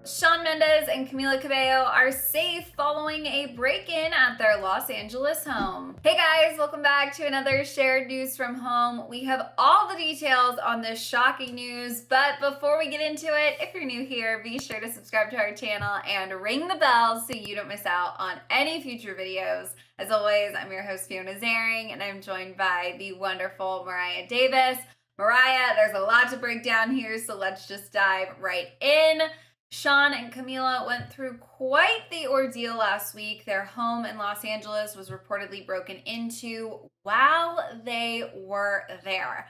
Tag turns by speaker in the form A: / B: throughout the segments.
A: Shawn Mendes and Camila Cabello are safe following a break-in at their Los Angeles home. Hey guys, welcome back to another shared news from home. We have all the details on this shocking news, but before we get into it, if you're new here, be sure to subscribe to our channel and ring the bell so you don't miss out on any future videos. As always, I'm your host Fiona Zaring, and I'm joined by the wonderful Mariah Davis. Mariah, there's a lot to break down here, so let's just dive right in. Shawn and Camila went through quite the ordeal last week. Their home in Los Angeles was reportedly broken into while they were there.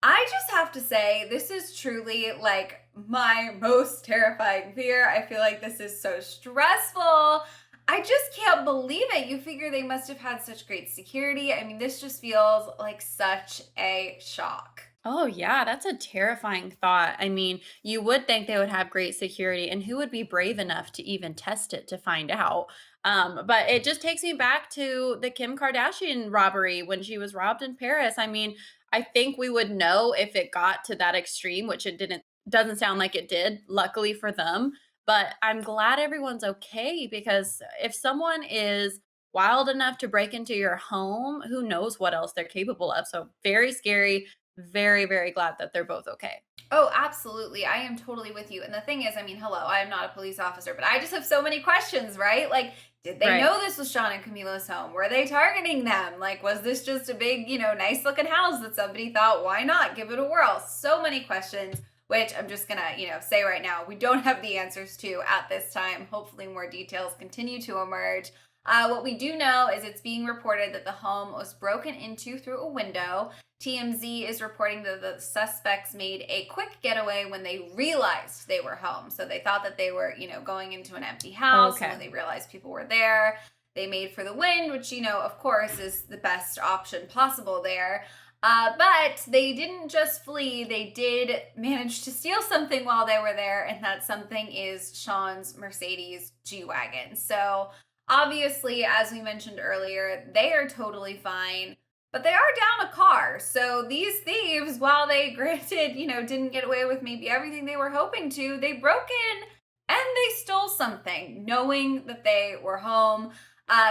A: I just have to say, this is truly like my most terrifying fear. I feel like this is so stressful. I just can't believe it. You figure they must have had such great security. I mean, this just feels like such a shock.
B: Oh, yeah, that's a terrifying thought. I mean, you would think they would have great security, and who would be brave enough to even test it to find out? But it just takes me back to the Kim Kardashian robbery when she was robbed in Paris. I mean, I think we would know if it got to that extreme, which it doesn't sound like it did, luckily for them. But I'm glad everyone's okay because if someone is wild enough to break into your home, who knows what else they're capable of. So very scary, very, very glad that they're both okay.
A: Oh, absolutely. I am totally with you. And the thing is, I mean, hello, I am not a police officer, but I just have so many questions, right? Like, did they
B: Right.
A: know this was Shawn and Camila's home? Were they targeting them? Like, was this just a big, nice looking house that somebody thought, why not give it a whirl? So many questions, which I'm just gonna, say right now, we don't have the answers to at this time. Hopefully, more details continue to emerge. What we do know is it's being reported that the home was broken into through a window. TMZ is reporting that the suspects made a quick getaway when they realized they were home. So they thought that they were, going into an empty house, and when
B: Okay.
A: they realized people were there, they made for the wind, which, of course, is the best option possible there. But they didn't just flee, they did manage to steal something while they were there, and that something is Shawn's Mercedes G-Wagon. So obviously, as we mentioned earlier, they are totally fine, but they are down a car. So these thieves, while they granted, didn't get away with maybe everything they were hoping to, they broke in and they stole something, knowing that they were home.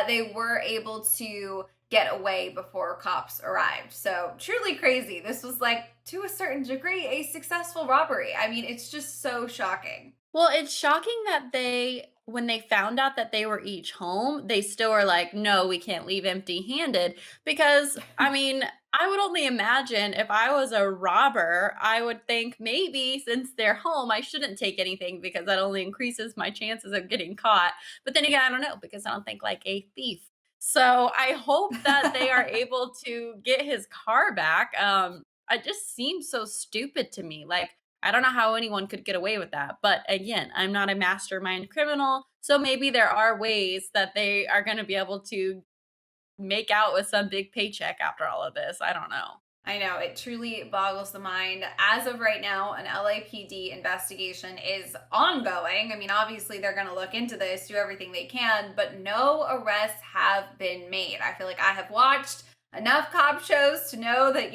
A: They were able to get away before cops arrived. So truly crazy. This was like, to a certain degree, a successful robbery. I mean, it's just so shocking.
B: Well, it's shocking that when they found out that they were each home, they still are like, no, we can't leave empty handed. Because, I mean, I would only imagine if I was a robber, I would think maybe since they're home, I shouldn't take anything because that only increases my chances of getting caught. But then again, I don't know because I don't think like a thief. So I hope that they are able to get his car back. It just seems so stupid to me. Like, I don't know how anyone could get away with that. But again, I'm not a mastermind criminal. So maybe there are ways that they are going to be able to make out with some big paycheck after all of this. I don't know.
A: I know, it truly boggles the mind. As of right now, an LAPD investigation is ongoing. I mean, obviously, they're going to look into this, do everything they can, but no arrests have been made. I feel like I have watched enough cop shows to know that,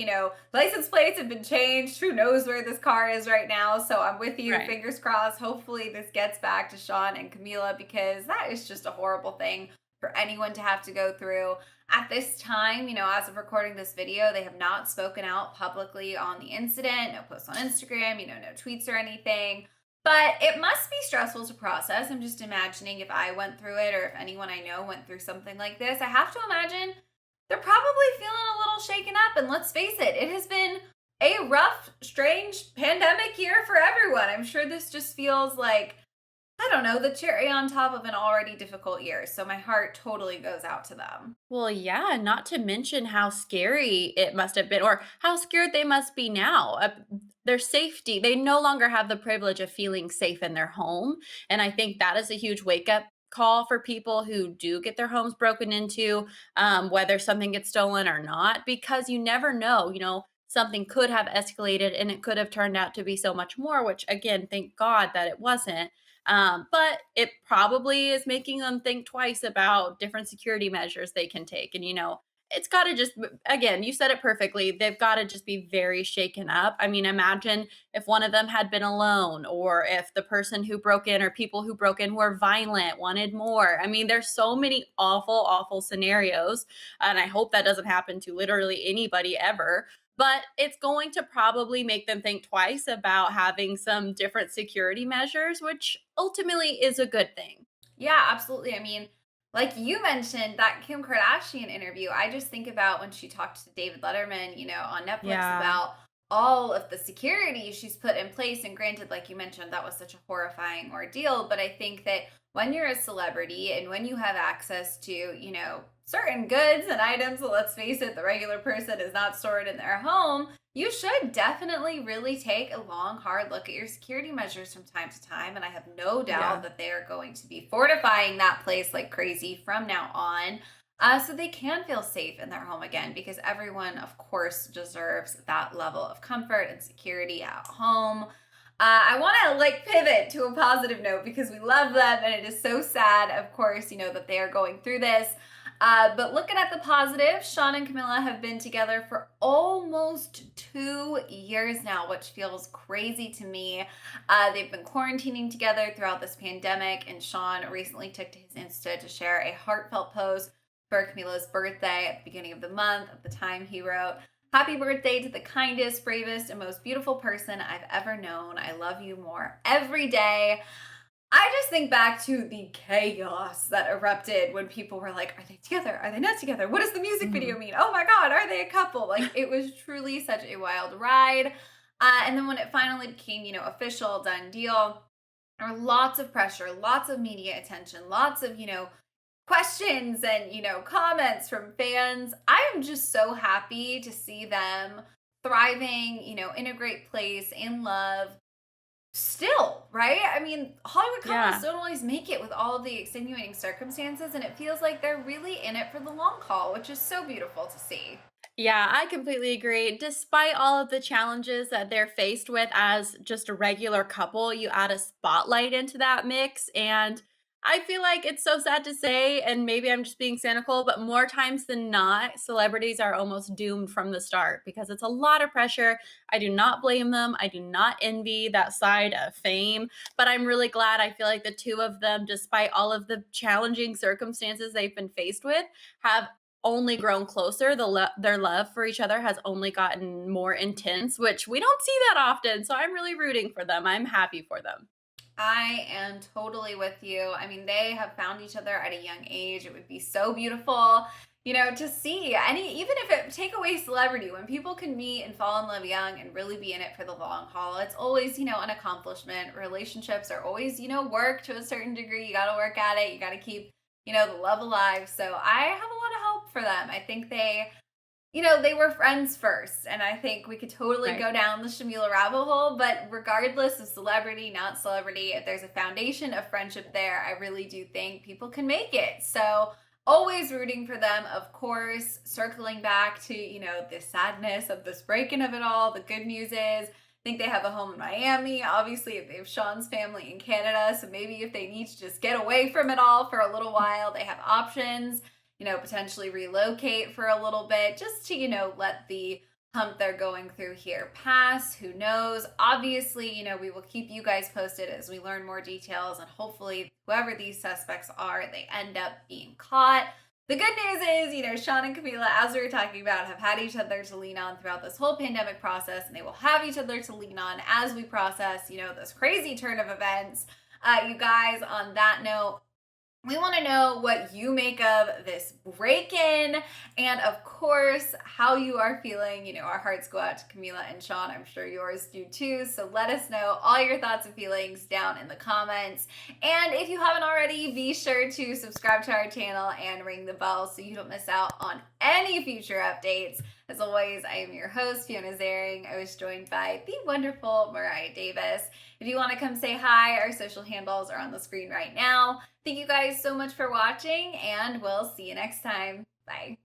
A: license plates have been changed. Who knows where this car is right now? So I'm with you.
B: Right.
A: Fingers crossed. Hopefully, this gets back to Shawn and Camila because that is just a horrible thing for anyone to have to go through. At this time, as of recording this video, they have not spoken out publicly on the incident, no posts on Instagram, no tweets or anything. But it must be stressful to process. I'm just imagining if I went through it or if anyone I know went through something like this. I have to imagine they're probably feeling a little shaken up. And let's face it, it has been a rough, strange pandemic year for everyone. I'm sure this just feels like, I don't know, the cherry on top of an already difficult year. So my heart totally goes out to them.
B: Well, yeah, not to mention how scary it must have been, or how scared they must be now. Their safety, they no longer have the privilege of feeling safe in their home. And I think that is a huge wake up call for people who do get their homes broken into, whether something gets stolen or not, because you never know, something could have escalated and it could have turned out to be so much more, which again, thank God that it wasn't. But it probably is making them think twice about different security measures they can take. And, it's got to just, again, you said it perfectly. They've got to just be very shaken up. I mean, imagine if one of them had been alone, or if the person who broke in or people who broke in were violent, wanted more. I mean, there's so many awful, awful scenarios. And I hope that doesn't happen to literally anybody ever. But it's going to probably make them think twice about having some different security measures, which ultimately is a good thing.
A: Yeah, absolutely. I mean, like you mentioned, that Kim Kardashian interview, I just think about when she talked to David Letterman, on Netflix
B: Yeah.
A: about all of the security she's put in place. And granted, like you mentioned, that was such a horrifying ordeal. But I think that when you're a celebrity and when you have access to, certain goods and items, that, let's face it, the regular person is not stored in their home, you should definitely really take a long, hard look at your security measures from time to time. And I have no doubt
B: Yeah.
A: that they are going to be fortifying that place like crazy from now on. So they can feel safe in their home again, because everyone, of course, deserves that level of comfort and security at home. I want to like pivot to a positive note because we love them and it is so sad, of course, that they are going through this. But looking at the positive, Shawn and Camila have been together for almost 2 years now, which feels crazy to me. They've been quarantining together throughout this pandemic, and Shawn recently took to his Insta to share a heartfelt post for Camila's birthday at the beginning of the month. At the time, he wrote, "Happy birthday to the kindest, bravest, and most beautiful person I've ever known. I love you more every day." I just think back to the chaos that erupted when people were like, are they together? Are they not together? What does the music video
B: Mhm.
A: mean? Oh my God, are they a couple? Like, it was truly such a wild ride. And then when it finally became, official, done deal, there were lots of pressure, lots of media attention, lots of, questions and, comments from fans. I am just so happy to see them thriving, in a great place, in love. Still, right? I mean, Hollywood couples
B: Yeah.
A: don't always make it with all of the extenuating circumstances, and it feels like they're really in it for the long haul, which is so beautiful to see.
B: Yeah, I completely agree. Despite all of the challenges that they're faced with as just a regular couple, you add a spotlight into that mix. And I feel like it's so sad to say, and maybe I'm just being cynical, but more times than not, celebrities are almost doomed from the start because it's a lot of pressure. I do not blame them. I do not envy that side of fame, but I'm really glad. I feel like the two of them, despite all of the challenging circumstances they've been faced with, have only grown closer. Their love for each other has only gotten more intense, which we don't see that often. So I'm really rooting for them. I'm happy for them.
A: I am totally with you. I mean, they have found each other at a young age. It would be so beautiful, to see even if it take away celebrity, when people can meet and fall in love young and really be in it for the long haul, it's always, an accomplishment. Relationships are always, work to a certain degree. You got to work at it. You got to keep, the love alive. So I have a lot of hope for them. I think they were friends first. And I think we could totally
B: Right.
A: go down the Shawmila rabbit hole. But regardless of celebrity, not celebrity, if there's a foundation of friendship there, I really do think people can make it. So always rooting for them, of course. Circling back to, the sadness of this breaking of it all, the good news is, I think they have a home in Miami. Obviously, they have Shawn's family in Canada. So maybe if they need to just get away from it all for a little while, they have options, potentially relocate for a little bit just to, let the hump they're going through here pass. Who knows? Obviously, we will keep you guys posted as we learn more details, and hopefully, whoever these suspects are, they end up being caught. The good news is, Shawn and Camila, as we were talking about, have had each other to lean on throughout this whole pandemic process, and they will have each other to lean on as we process, this crazy turn of events. You guys, on that note, we want to know what you make of this break in, and of course, how you are feeling. Our hearts go out to Camila and Shawn. I'm sure yours do too. So let us know all your thoughts and feelings down in the comments. And if you haven't already, be sure to subscribe to our channel and ring the bell so you don't miss out on any future updates. As always, I am your host, Fiona Zaring. I was joined by the wonderful Mariah Davis. If you want to come say hi, our social handles are on the screen right now. Thank you guys so much for watching, and we'll see you next time. Bye.